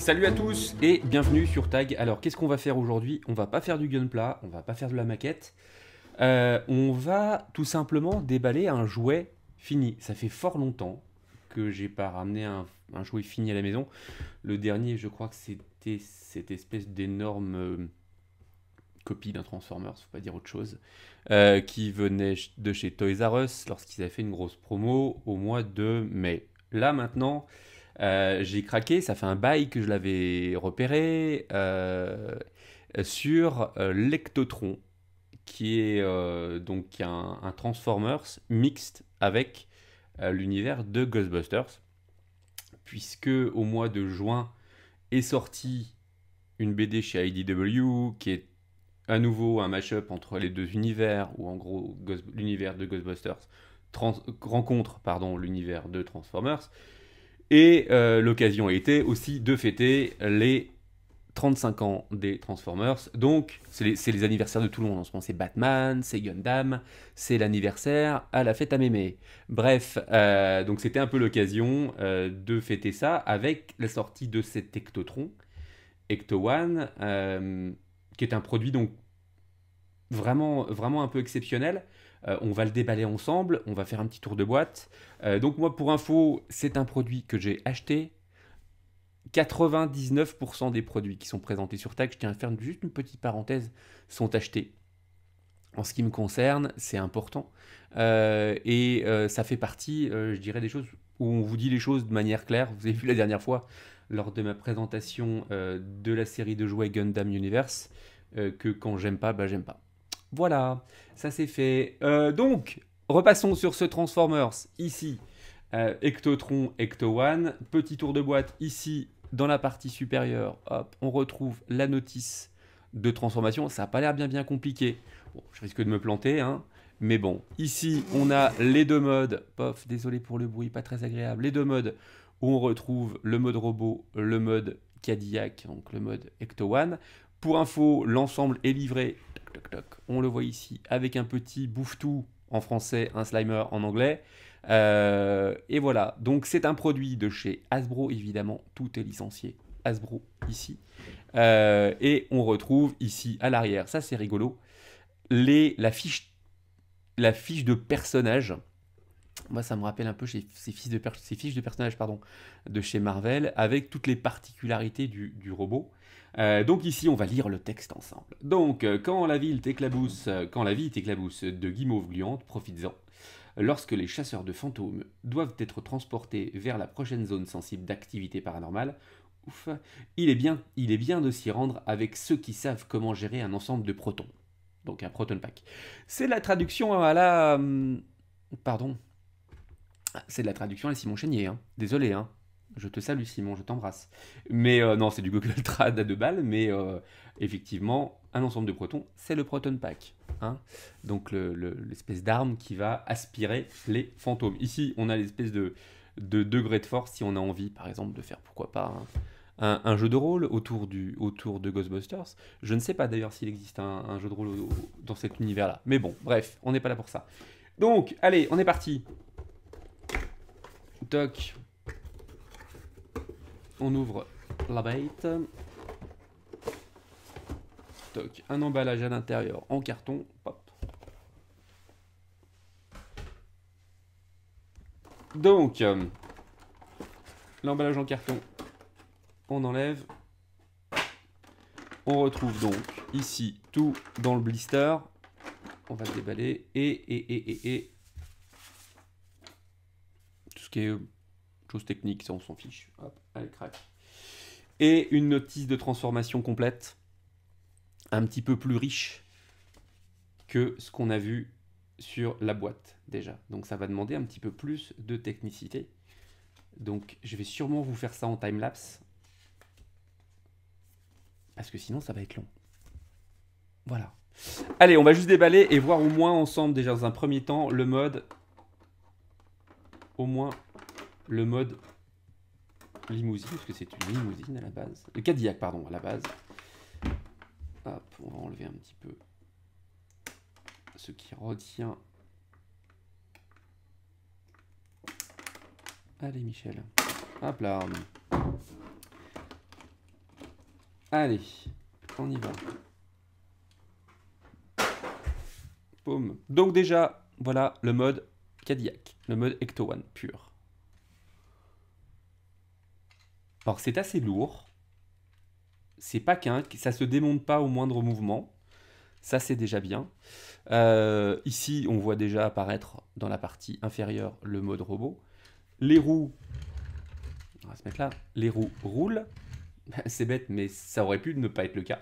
Salut à tous et bienvenue sur Tag. Alors qu'est-ce qu'on va faire aujourd'hui? On va pas faire du gunpla, on va pas faire de la maquette. On va tout simplement déballer un jouet fini. Ça fait fort longtemps que j'ai pas ramené un jouet fini à la maison. Le dernier, je crois que c'était cette espèce d'énorme copie d'un Transformers, faut pas dire autre chose, qui venait de chez Toys R Us lorsqu'ils avaient fait une grosse promo au mois de mai. Là maintenant, j'ai craqué, ça fait un bail que je l'avais repéré sur l'Ectotron, qui est donc un Transformers mixte avec l'univers de Ghostbusters, puisque au mois de juin est sortie une BD chez IDW qui est à nouveau un mash-up entre les deux univers, où en gros l'univers de Ghostbusters rencontre l'univers de Transformers. Et l'occasion a été aussi de fêter les 35 ans des Transformers. Donc, c'est les anniversaires de tout le monde en ce moment. C'est Batman, c'est Gundam, c'est l'anniversaire à la fête à mémé. Bref, donc c'était un peu l'occasion de fêter ça avec la sortie de cet Ectotron, Ecto One, qui est un produit donc vraiment un peu exceptionnel. On va le déballer ensemble, on va faire un petit tour de boîte. Donc moi, pour info, c'est un produit que j'ai acheté. 99% des produits qui sont présentés sur Tag, je tiens à faire juste une petite parenthèse, sont achetés. En ce qui me concerne, c'est important. Ça fait partie, je dirais, des choses où on vous dit les choses de manière claire. Vous avez vu la dernière fois, lors de ma présentation de la série de jouets Gundam Universe, que quand j'aime pas, bah j'aime pas. Voilà, ça c'est fait. Donc, repassons sur ce Transformers, ici. Ectotron, Ecto One. Petit tour de boîte, ici, dans la partie supérieure. Hop, on retrouve la notice de transformation. Ça n'a pas l'air bien compliqué. Bon, je risque de me planter, hein. Mais bon, ici, on a les deux modes. Pof, désolé pour le bruit, pas très agréable. Les deux modes où on retrouve le mode robot, le mode Cadillac, donc le mode Ecto One. Pour info, l'ensemble est livré, on le voit ici, avec un petit bouffe-tout en français, un Slimer en anglais. Et voilà, donc c'est un produit de chez Hasbro, évidemment, tout est licencié Hasbro ici. Et on retrouve ici à l'arrière, ça c'est rigolo, la fiche de personnage. Moi, ça me rappelle un peu ces fiches de personnages de chez Marvel, avec toutes les particularités du robot. Donc ici, on va lire le texte ensemble. Donc, quand la vie t'éclabousse de guimauve gluante, profites-en. Lorsque les chasseurs de fantômes doivent être transportés vers la prochaine zone sensible d'activité paranormale, ouf, il est bien de s'y rendre avec ceux qui savent comment gérer un ensemble de protons. Donc un proton pack. C'est la traduction à la... Pardon. C'est de la traduction à Simon Chénier, hein. Désolé, hein. Je te salue Simon, je t'embrasse. Mais non, c'est du Google Trad à 2 balles, mais effectivement, un ensemble de protons, c'est le Proton Pack. Hein. Donc l'espèce d'arme qui va aspirer les fantômes. Ici, on a l'espèce de degré de force si on a envie, par exemple, de faire, pourquoi pas, un jeu de rôle autour de Ghostbusters. Je ne sais pas d'ailleurs s'il existe un jeu de rôle dans cet univers-là. Mais bon, bref, on n'est pas là pour ça. Donc, allez, on est parti. Toc. On ouvre la bête. Toc. Un emballage à l'intérieur en carton. Hop. Donc, l'emballage en carton, on enlève. On retrouve donc ici tout dans le blister. On va le déballer. Et tout ce qui est chose technique, ça on s'en fiche. Hop, allez, crac. Et une notice de transformation complète, un petit peu plus riche que ce qu'on a vu sur la boîte déjà. Donc ça va demander un petit peu plus de technicité. Donc je vais sûrement vous faire ça en time-lapse, parce que sinon ça va être long. Voilà. Allez, on va juste déballer et voir au moins ensemble déjà dans un premier temps le mode... Au moins le mode limousine, parce que c'est une limousine à la base. Le Cadillac, pardon, à la base. Hop, on va enlever un petit peu ce qui retient. Allez, Michel. Hop là. Allez, on y va. Boum. Donc déjà, voilà le mode Cadillac, le mode Ecto One pur. Alors c'est assez lourd. C'est pas qu'un, ça se démonte pas au moindre mouvement. Ça c'est déjà bien. Ici, on voit déjà apparaître dans la partie inférieure le mode robot. Les roues, on va se mettre là, les roues roulent. C'est bête, mais ça aurait pu ne pas être le cas.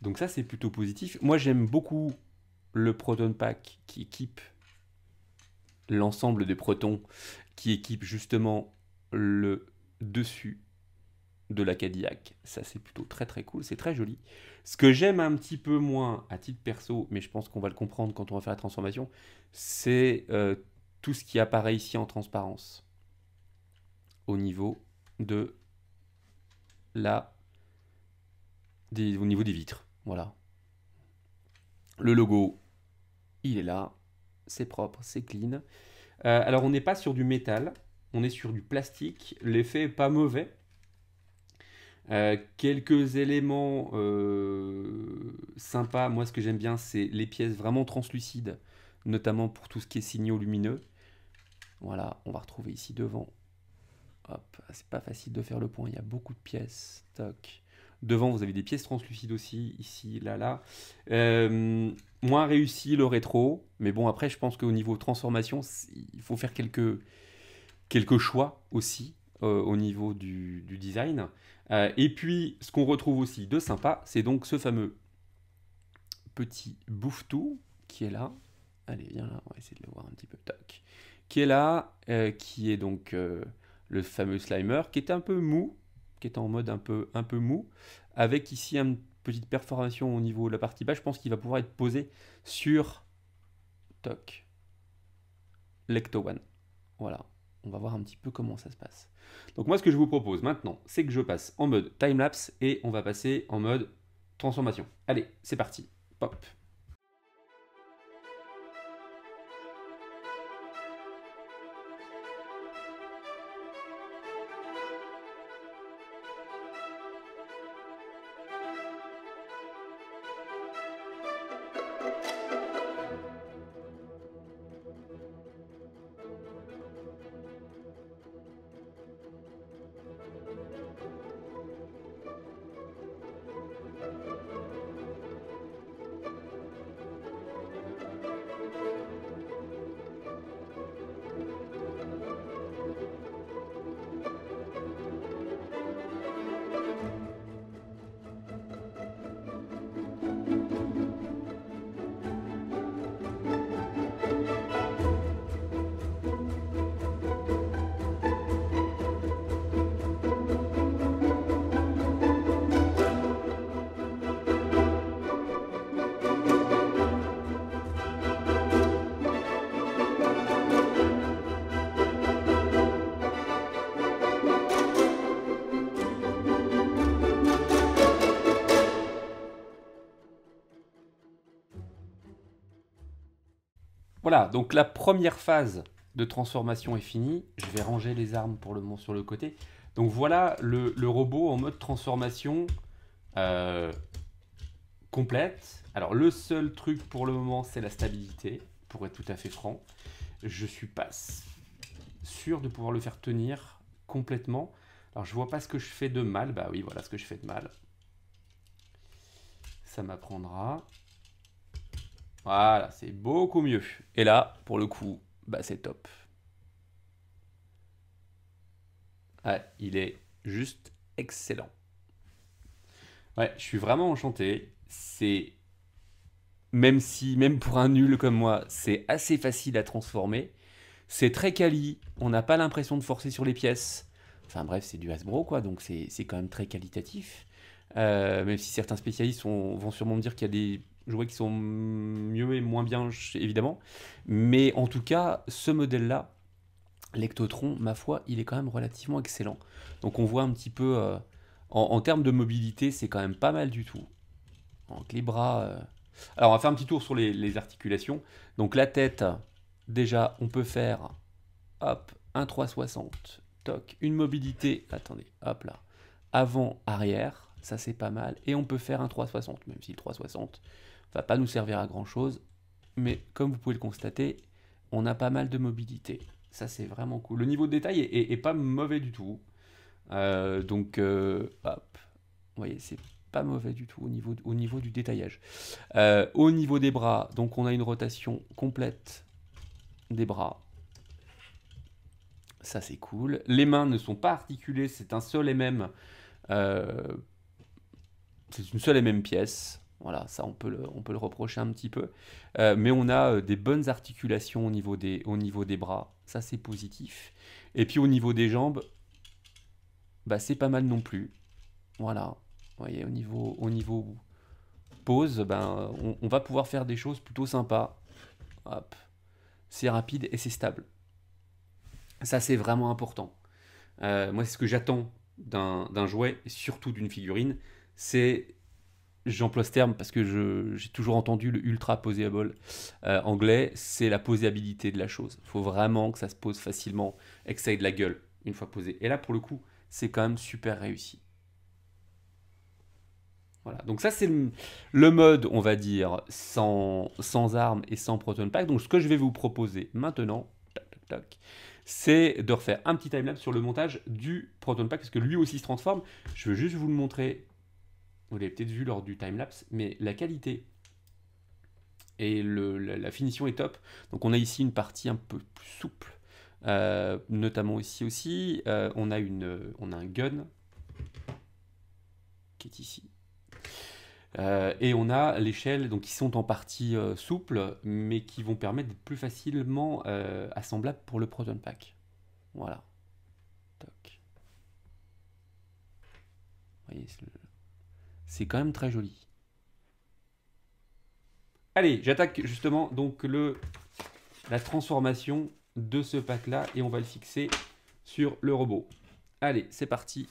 Donc ça, c'est plutôt positif. Moi, j'aime beaucoup le Proton Pack qui équipe l'ensemble des protons, qui équipe justement le dessus de la Cadillac. Ça, c'est plutôt très très cool, c'est très joli. Ce que j'aime un petit peu moins à titre perso, mais je pense qu'on va le comprendre quand on va faire la transformation, c'est tout ce qui apparaît ici en transparence au niveau de au niveau des vitres. Voilà. Le logo, il est là, c'est propre, c'est clean. Alors on n'est pas sur du métal, on est sur du plastique. L'effet est pas mauvais. Quelques éléments sympas. Moi, ce que j'aime bien, c'est les pièces vraiment translucides, notamment pour tout ce qui est signaux lumineux. Voilà, on va retrouver ici devant. Hop, c'est pas facile de faire le point, il y a beaucoup de pièces. Toc. Devant, vous avez des pièces translucides aussi, ici, là, là. Moins réussi le rétro, mais bon, après, je pense qu'au niveau transformation, il faut faire quelques choix aussi au niveau du design. Et puis, ce qu'on retrouve aussi de sympa, c'est donc ce fameux petit bouffe-tout qui est là. Allez, viens là, on va essayer de le voir un petit peu. Toc. Qui est là, qui est donc le fameux Slimer, qui est un peu mou, qui est en mode un peu mou, avec ici une petite perforation au niveau de la partie bas. Je pense qu'il va pouvoir être posé sur toc, l'Ecto One. Voilà, on va voir un petit peu comment ça se passe. Donc moi, ce que je vous propose maintenant, c'est que je passe en mode time-lapse et on va passer en mode transformation. Allez, c'est parti. Pop. Voilà, donc la première phase de transformation est finie. Je vais ranger les armes pour le moment sur le côté. Donc voilà le robot en mode transformation complète. Alors le seul truc pour le moment, c'est la stabilité, pour être tout à fait franc. Je suis pas sûr de pouvoir le faire tenir complètement. Alors je vois pas ce que je fais de mal. Bah oui, voilà ce que je fais de mal. Ça m'apprendra. Voilà, c'est beaucoup mieux. Et là, pour le coup, bah c'est top. Ouais, il est juste excellent. Ouais, je suis vraiment enchanté. C'est même pour un nul comme moi, c'est assez facile à transformer. C'est très quali. On n'a pas l'impression de forcer sur les pièces. Enfin bref, c'est du Hasbro quoi, donc c'est quand même très qualitatif. Même si certains spécialistes vont sûrement me dire qu'il y a des jouets qui sont mieux et moins bien, évidemment. Mais en tout cas, ce modèle-là, l'Ectotron, ma foi, il est quand même relativement excellent. Donc on voit un petit peu, en termes de mobilité, c'est quand même pas mal du tout. Donc les bras... Alors on va faire un petit tour sur les articulations. Donc la tête, déjà, on peut faire, hop, un 360, toc, une mobilité, attendez, hop là, avant, arrière. ça c'est pas mal. Et on peut faire un 360, même si le 360 va pas nous servir à grand chose. Mais comme vous pouvez le constater, on a pas mal de mobilité. Ça c'est vraiment cool. Le niveau de détail est pas mauvais du tout. Donc hop, vous voyez, c'est pas mauvais du tout au niveau du détaillage. Au niveau des bras, donc on a une rotation complète des bras. Ça c'est cool. Les mains ne sont pas articulées, c'est un seul et même. C'est une seule et même pièce. Voilà, ça on peut le reprocher un petit peu. Mais on a des bonnes articulations au niveau des bras. Ça c'est positif. Et puis au niveau des jambes, bah, c'est pas mal non plus. Voilà. Vous voyez, au niveau pose, ben, on va pouvoir faire des choses plutôt sympas. Hop. C'est rapide et c'est stable. Ça, c'est vraiment important. Moi, c'est ce que j'attends d'un jouet, et surtout d'une figurine. C'est, j'emploie ce terme parce que j'ai toujours entendu le ultra poseable anglais, c'est la posabilité de la chose. Il faut vraiment que ça se pose facilement et que ça ait de la gueule une fois posé. Et là, pour le coup, c'est quand même super réussi. Voilà, donc ça c'est le mode, on va dire, sans armes et sans Proton Pack. Donc ce que je vais vous proposer maintenant, c'est de refaire un petit timelapse sur le montage du Proton Pack, parce que lui aussi se transforme. Je veux juste vous le montrer, vous l'avez peut-être vu lors du timelapse, mais la qualité et la finition est top. Donc on a ici une partie un peu plus souple, notamment ici aussi. On a un gun qui est ici. Et on a l'échelle qui sont en partie souples, mais qui vont permettre d'être plus facilement assemblables pour le Proton Pack. Voilà. Toc. Vous voyez, c'est quand même très joli. Allez, j'attaque justement donc la transformation de ce pack-là et on va le fixer sur le robot. Allez, c'est parti.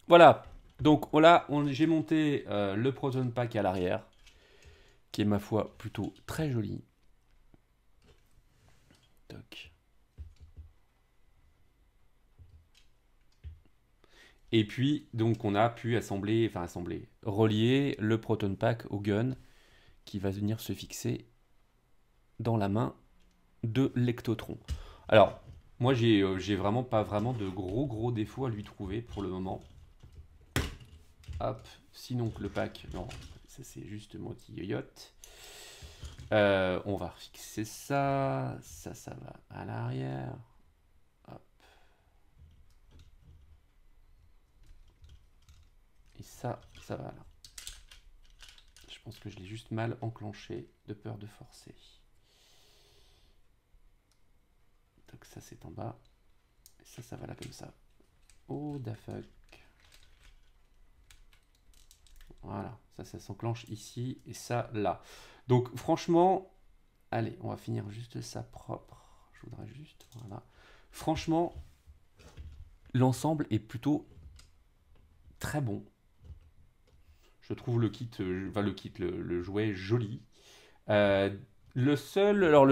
Voilà, donc là, j'ai monté le Proton Pack à l'arrière, qui est ma foi plutôt très joli. Toc. Et puis, donc, on a pu relier le Proton Pack au gun, qui va venir se fixer dans la main de l'Ectotron. Alors, moi, j'ai vraiment pas vraiment de gros défauts à lui trouver pour le moment. Hop, sinon le pack, non, ça c'est juste mon petit yoyote. On va fixer ça. Ça va à l'arrière. Hop. Et ça va là. Je pense que je l'ai juste mal enclenché, de peur de forcer. Donc ça c'est en bas. Et ça va là comme ça. Oh da fuck. Voilà, ça s'enclenche ici et ça là. Donc franchement, allez, on va finir juste ça propre. Je voudrais juste, voilà. Franchement, l'ensemble est plutôt très bon. Je trouve le kit, le jouet joli. Le seul, alors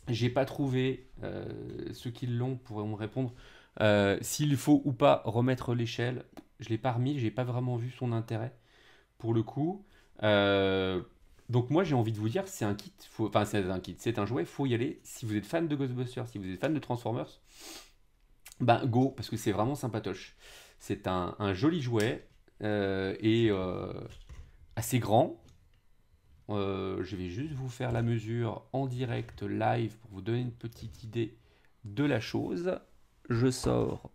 j'ai pas trouvé, ceux qui l'ont pourront me répondre, s'il faut ou pas remettre l'échelle. Je l'ai pas remis, j'ai pas vraiment vu son intérêt pour le coup. Donc moi j'ai envie de vous dire, c'est un kit, enfin c'est un kit, c'est un jouet, faut y aller. Si vous êtes fan de Ghostbusters, si vous êtes fan de Transformers, ben go, parce que c'est vraiment sympatoche. C'est un joli jouet et assez grand. Je vais juste vous faire la mesure en direct live pour vous donner une petite idée de la chose. Je sors,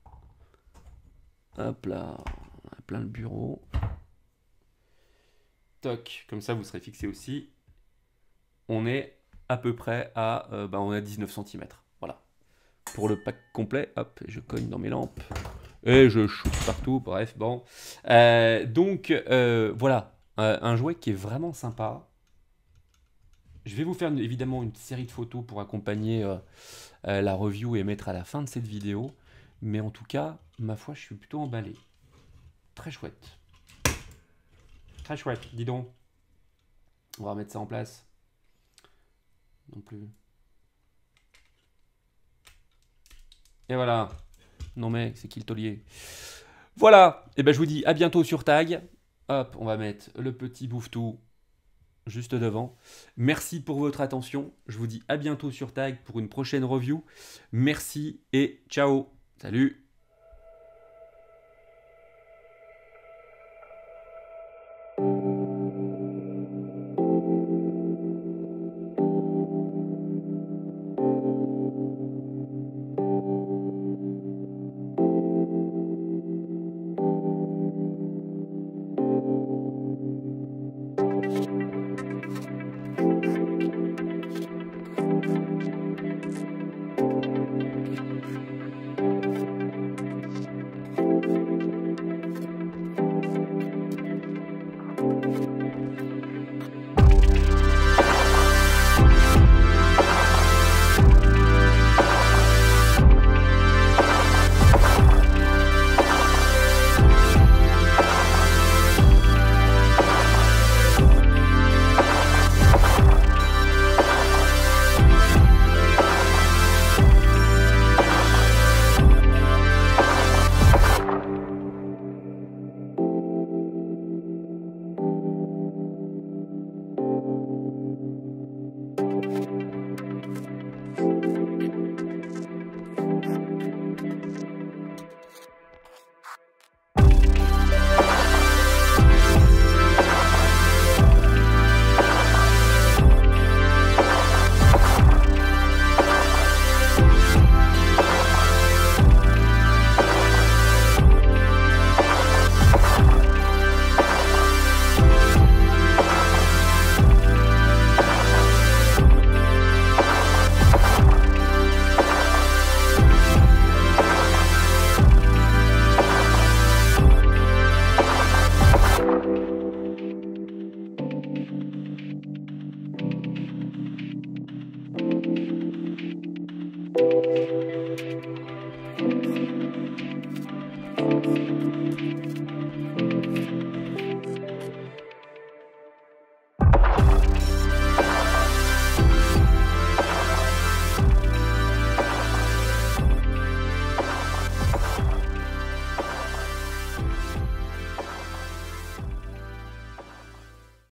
hop là, on a plein le bureau. Toc, comme ça vous serez fixé aussi. On est à peu près à, on a 19 cm. Voilà. Pour le pack complet, hop, je cogne dans mes lampes. Et je shoot partout, bref, bon. Donc, voilà, un jouet qui est vraiment sympa. Je vais vous faire évidemment une série de photos pour accompagner la review et mettre à la fin de cette vidéo. Mais en tout cas, ma foi, je suis plutôt emballé. Très chouette. Très chouette, dis donc. On va remettre ça en place. Non plus. Et voilà. Non mec, c'est qui le taulier? Voilà. Et ben je vous dis à bientôt sur Tag. Hop, on va mettre le petit bouffe-tout juste devant. Merci pour votre attention. Je vous dis à bientôt sur Tag pour une prochaine review. Merci et ciao. Salut.